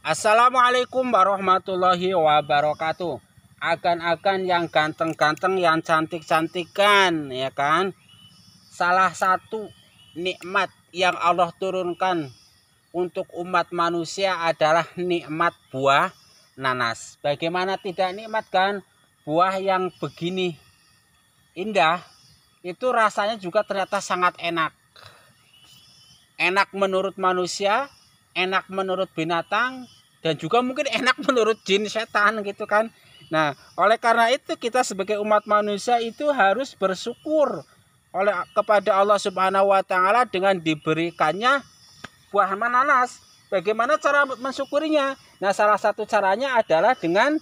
Assalamualaikum warahmatullahi wabarakatuh. Agan-agan yang ganteng-ganteng, yang cantik-cantikan, ya kan? Salah satu nikmat yang Allah turunkan untuk umat manusia adalah nikmat buah nanas. Bagaimana tidak nikmat kan? Buah yang begini indah, itu rasanya juga ternyata sangat enak. Enak menurut manusia, enak menurut binatang, dan juga mungkin enak menurut jin setan gitu kan. Nah, oleh karena itu kita sebagai umat manusia itu harus bersyukur kepada Allah Subhanahu wa taala dengan diberikannya buah nanas. Bagaimana cara mensyukurinya? Nah, salah satu caranya adalah dengan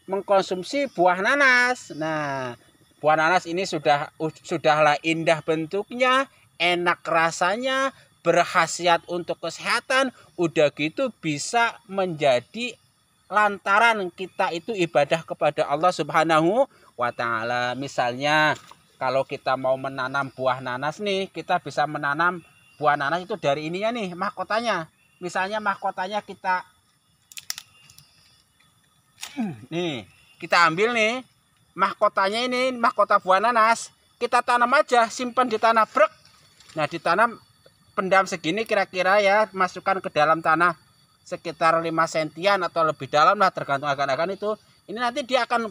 mengkonsumsi buah nanas. Nah, buah nanas ini sudahlah indah bentuknya, enak rasanya, berkhasiat untuk kesehatan, udah gitu bisa menjadi lantaran kita itu ibadah kepada Allah Subhanahu wa taala. Misalnya kalau kita mau menanam buah nanas nih, kita bisa menanam buah nanas itu dari ininya nih, mahkotanya. Misalnya mahkotanya kita ambil nih, mahkotanya ini mahkota buah nanas, kita tanam aja, simpan di tanah, brek. Nah, ditanam pendam segini kira-kira ya, masukkan ke dalam tanah sekitar 5 sentian atau lebih dalam lah, tergantung agan-agan itu. Ini nanti dia akan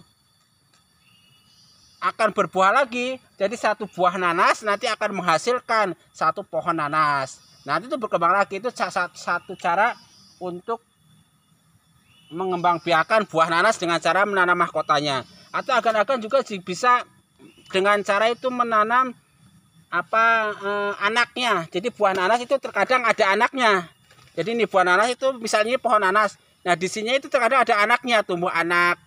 berbuah lagi. Jadi satu buah nanas nanti akan menghasilkan satu pohon nanas. Nanti itu berkembang lagi. Itu satu cara untuk mengembangbiakan buah nanas dengan cara menanam mahkotanya. Atau agan-agan juga bisa dengan cara itu menanam anaknya. Jadi buah nanas itu terkadang ada anaknya. Jadi ini buah nanas itu misalnya ini pohon nanas. Nah, di sini itu terkadang ada anaknya, tumbuh anak.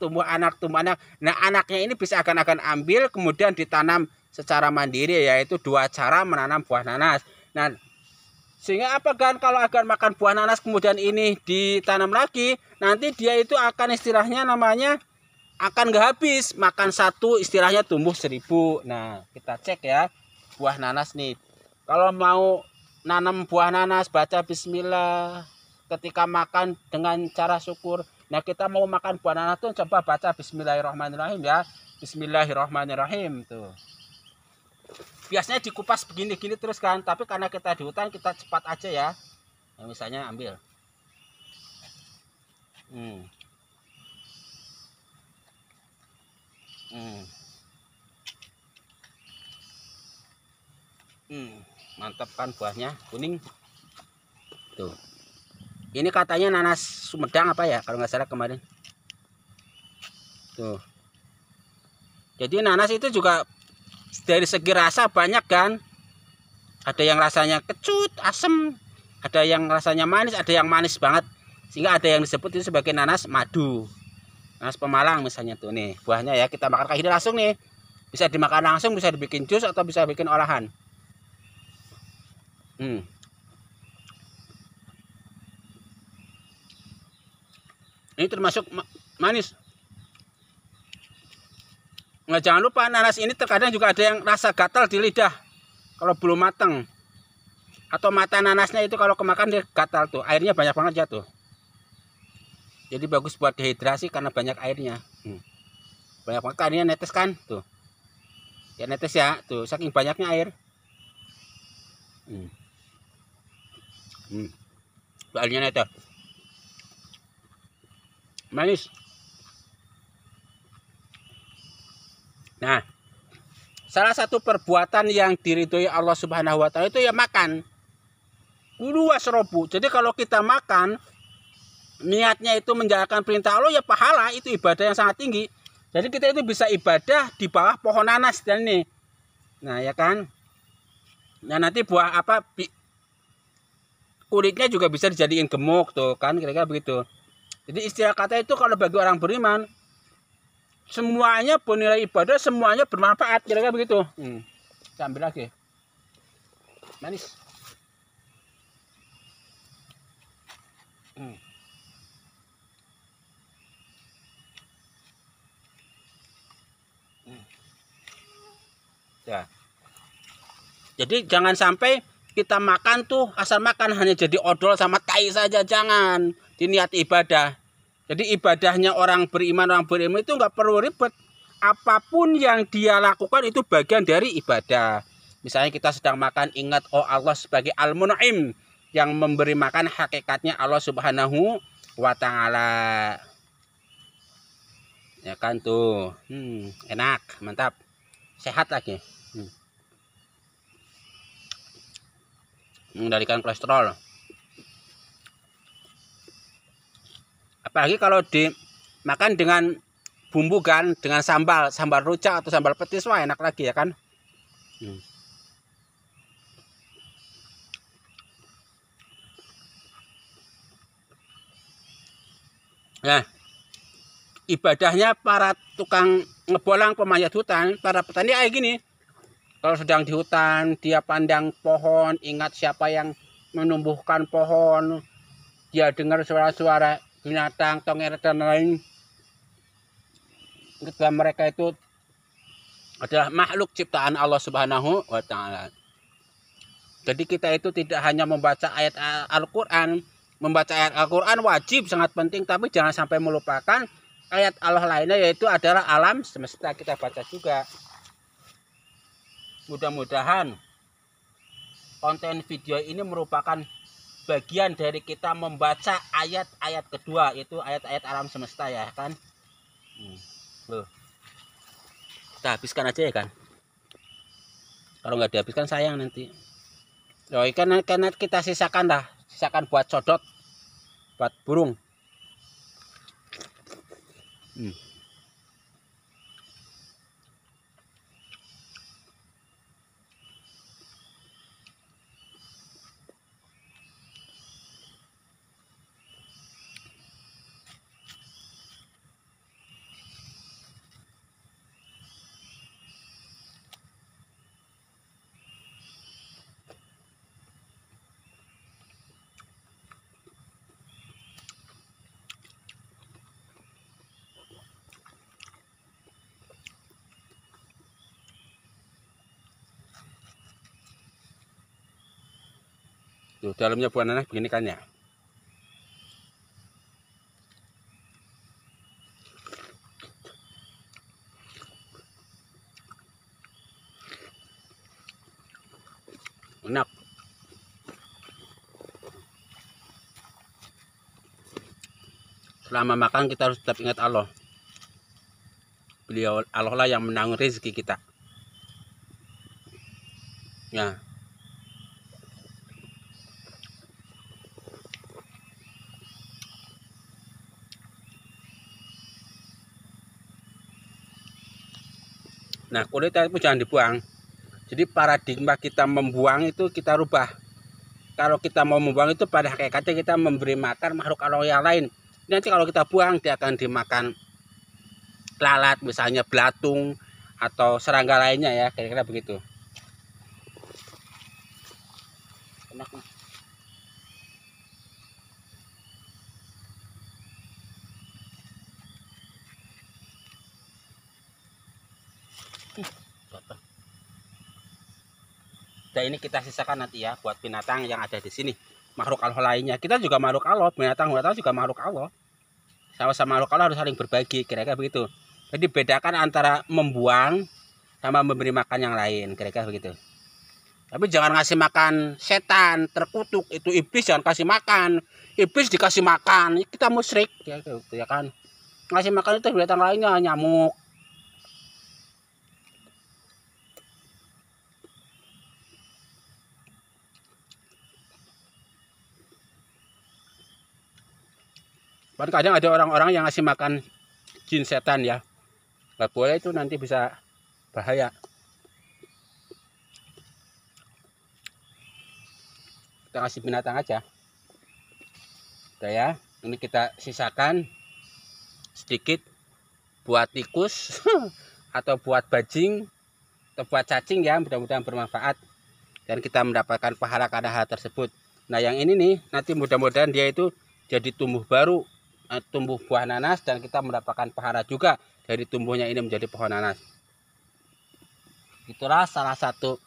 Nah, anaknya ini bisa akan ambil kemudian ditanam secara mandiri, yaitu 2 cara menanam buah nanas. Nah, sehingga apa kan, kalau akan makan buah nanas kemudian ini ditanam lagi, nanti dia itu akan istilahnya namanya akan gak habis. Makan satu istilahnya tumbuh 1000. Nah, kita cek ya buah nanas nih. Kalau mau nanam buah nanas, baca bismillah. Ketika makan dengan cara syukur. Nah, kita mau makan buah nanas tuh coba baca bismillahirrahmanirrahim ya. Bismillahirrahmanirrahim tuh. Biasanya dikupas begini-gini terus kan, tapi karena kita di hutan kita cepat aja ya. Nah, misalnya ambil. Mantap kan buahnya, kuning tuh. Ini katanya nanas Sumedang apa ya, kalau nggak salah kemarin tuh. Jadi nanas itu juga dari segi rasa banyak kan. Ada yang rasanya kecut, asem, ada yang rasanya manis, ada yang manis banget, sehingga ada yang disebut itu sebagai nanas madu, nanas Pemalang misalnya tuh. Nih buahnya ya, kita makan kayak gini langsung nih, bisa dimakan langsung, bisa dibikin jus atau bisa bikin olahan. Ini termasuk manis. Nah, jangan lupa nanas ini terkadang juga ada yang rasa gatal di lidah kalau belum matang. Atau mata nanasnya itu kalau kemakan dia gatal tuh, airnya banyak banget ya tuh. Jadi bagus buat dehidrasi karena banyak airnya. Banyak banget, airnya netes kan tuh. Ya netes ya tuh, saking banyaknya air. Airnya netes. Manis. Nah, salah satu perbuatan yang diridhoi Allah Subhanahu wa taala itu ya makan. Kulu wasrobu. Jadi kalau kita makan niatnya itu menjalankan perintah Allah, ya pahala, itu ibadah yang sangat tinggi. Jadi kita itu bisa ibadah di bawah pohon nanas dan ini. Nah, ya kan? Nah, nanti buah kulitnya juga bisa dijadiin gemuk tuh kan, kira-kira begitu. Jadi istilah kata itu kalau bagi orang beriman, semuanya bernilai ibadah, semuanya bermanfaat, kira-kira begitu. Saya ambil lagi. Manis. Ya. Jadi jangan sampai kita makan tuh asal makan hanya jadi odol sama tai saja, jangan. Di niat ibadah. Jadi ibadahnya orang beriman itu nggak perlu ribet. Apapun yang dia lakukan itu bagian dari ibadah. Misalnya kita sedang makan, ingat oh Allah sebagai Al-Mun'im, yang memberi makan hakikatnya Allah Subhanahu wa Ta'ala. Ya kan tuh. Enak, mantap. Sehat lagi. Mengendalikan kolesterol. Apalagi kalau dimakan dengan bumbu kan, dengan sambal rujak atau sambal petis, wah enak lagi ya kan. Nah, ibadahnya para tukang ngebolang pemanjat hutan, para petani kayak gini. Kalau sedang di hutan, dia pandang pohon, ingat siapa yang menumbuhkan pohon, dia dengar suara-suara binatang, tonger dan lain. Mereka itu adalah makhluk ciptaan Allah Subhanahu wa Ta'ala. Jadi kita itu tidak hanya membaca ayat Al-Quran. Membaca ayat Al-Quran wajib, sangat penting, tapi jangan sampai melupakan ayat Allah lainnya, yaitu adalah alam semesta, kita baca juga. Mudah-mudahan konten video ini merupakan bagian dari kita membaca ayat-ayat kedua, yaitu ayat-ayat alam semesta ya kan. Loh. Kita habiskan aja ya kan. Kalau nggak dihabiskan sayang nanti. Loh, karena kita sisakan buat codot, buat burung. Tuh, dalamnya buah nanas begini kan ya. Enak. Selama makan kita harus tetap ingat Allah. Beliau Allah lah yang menanggung rezeki kita. Ya. Nah, kulitnya itu jangan dibuang. Jadi paradigma kita membuang itu kita rubah. Kalau kita mau membuang itu pada hakikatnya kita memberi makan makhluk Allah yang lain. Nanti kalau kita buang dia akan dimakan lalat, misalnya belatung atau serangga lainnya ya, kira-kira begitu. Enak nih. Dan ini kita sisakan nanti ya buat binatang yang ada di sini, makhluk Allah lainnya. Kita juga makhluk Allah, binatang juga makhluk Allah. Sama-sama makhluk Allah harus saling berbagi, kira-kira begitu. Jadi bedakan antara membuang sama memberi makan yang lain, kira-kira begitu. Tapi jangan ngasih makan setan, terkutuk, itu iblis, jangan kasih makan. Iblis dikasih makan, kita musyrik ya, gitu, ya kan. Ngasih makan itu binatang lainnya, nyamuk. Kan kadang ada orang-orang yang ngasih makan jin setan ya, nggak boleh, itu nanti bisa bahaya. Kita kasih binatang aja. Udah ya, ini kita sisakan sedikit buat tikus atau buat bajing atau buat cacing ya, mudah-mudahan bermanfaat dan kita mendapatkan pahala karena hal tersebut. Nah yang ini nih nanti mudah-mudahan dia itu jadi tumbuh baru, tumbuh buah nanas, dan kita mendapatkan pahala juga dari tumbuhnya ini menjadi pohon nanas. Itulah salah satu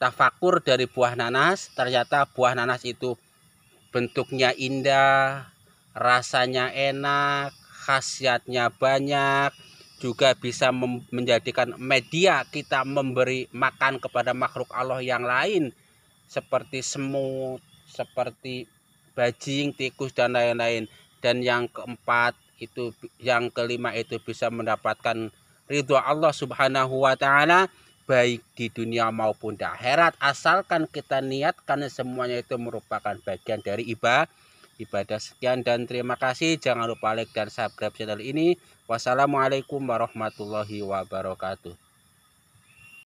tafakur dari buah nanas. Ternyata buah nanas itu bentuknya indah, rasanya enak, khasiatnya banyak, juga bisa menjadikan media kita memberi makan kepada makhluk Allah yang lain seperti semut, seperti bajing, tikus dan lain-lain. Dan yang keempat itu, yang kelima itu bisa mendapatkan ridho Allah Subhanahu wa taala baik di dunia maupun di akhirat, asalkan kita niatkan semuanya itu merupakan bagian dari ibadah. Sekian dan terima kasih. Jangan lupa like dan subscribe channel ini. Wassalamualaikum warahmatullahi wabarakatuh.